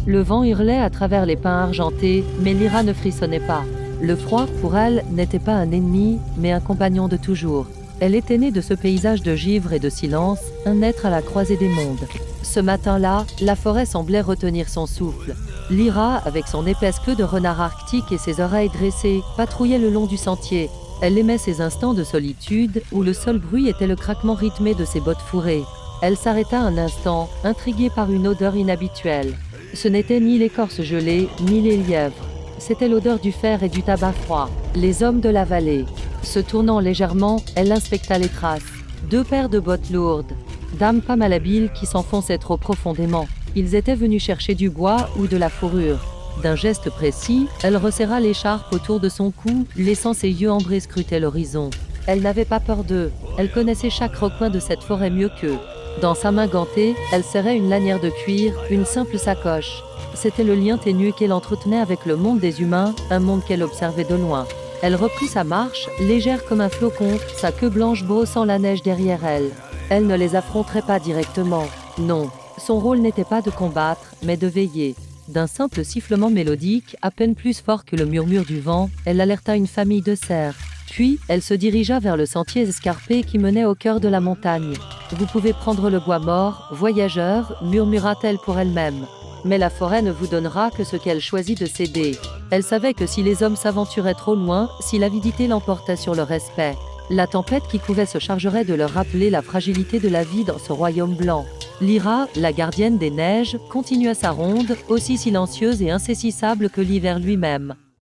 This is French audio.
Le vent hurlait à travers les pins argentés, mais Lyra ne frissonnait pas. Le froid, pour elle, n'était pas un ennemi, mais un compagnon de toujours. Elle était née de ce paysage de givre et de silence, un être à la croisée des mondes. Ce matin-là, la forêt semblait retenir son souffle. Lyra, avec son épaisse queue de renard arctique et ses oreilles dressées, patrouillait le long du sentier. Elle aimait ces instants de solitude, où le seul bruit était le craquement rythmé de ses bottes fourrées. Elle s'arrêta un instant, intriguée par une odeur inhabituelle. Ce n'était ni l'écorce gelée, ni les lièvres. C'était l'odeur du fer et du tabac froid. Les hommes de la vallée. Se tournant légèrement, elle inspecta les traces. 2 paires de bottes lourdes. Dames pas mal habiles qui s'enfonçaient trop profondément. Ils étaient venus chercher du bois ou de la fourrure. D'un geste précis, elle resserra l'écharpe autour de son cou, laissant ses yeux ambrés scruter l'horizon. Elle n'avait pas peur d'eux. Elle connaissait chaque recoin de cette forêt mieux qu'eux. Dans sa main gantée, elle serrait une lanière de cuir, une simple sacoche. C'était le lien ténu qu'elle entretenait avec le monde des humains, un monde qu'elle observait de loin. Elle reprit sa marche, légère comme un flocon, sa queue blanche brossant la neige derrière elle. Elle ne les affronterait pas directement. Non, son rôle n'était pas de combattre, mais de veiller. D'un simple sifflement mélodique, à peine plus fort que le murmure du vent, elle alerta une famille de cerfs. Puis, elle se dirigea vers le sentier escarpé qui menait au cœur de la montagne. « Vous pouvez prendre le bois mort, voyageurs », murmura-t-elle pour elle-même. Mais la forêt ne vous donnera que ce qu'elle choisit de céder. Elle savait que si les hommes s'aventuraient trop loin, si l'avidité l'emportait sur le respect, la tempête qui couvait se chargerait de leur rappeler la fragilité de la vie dans ce royaume blanc. Lyra, la gardienne des neiges, continua sa ronde, aussi silencieuse et insaisissable que l'hiver lui-même.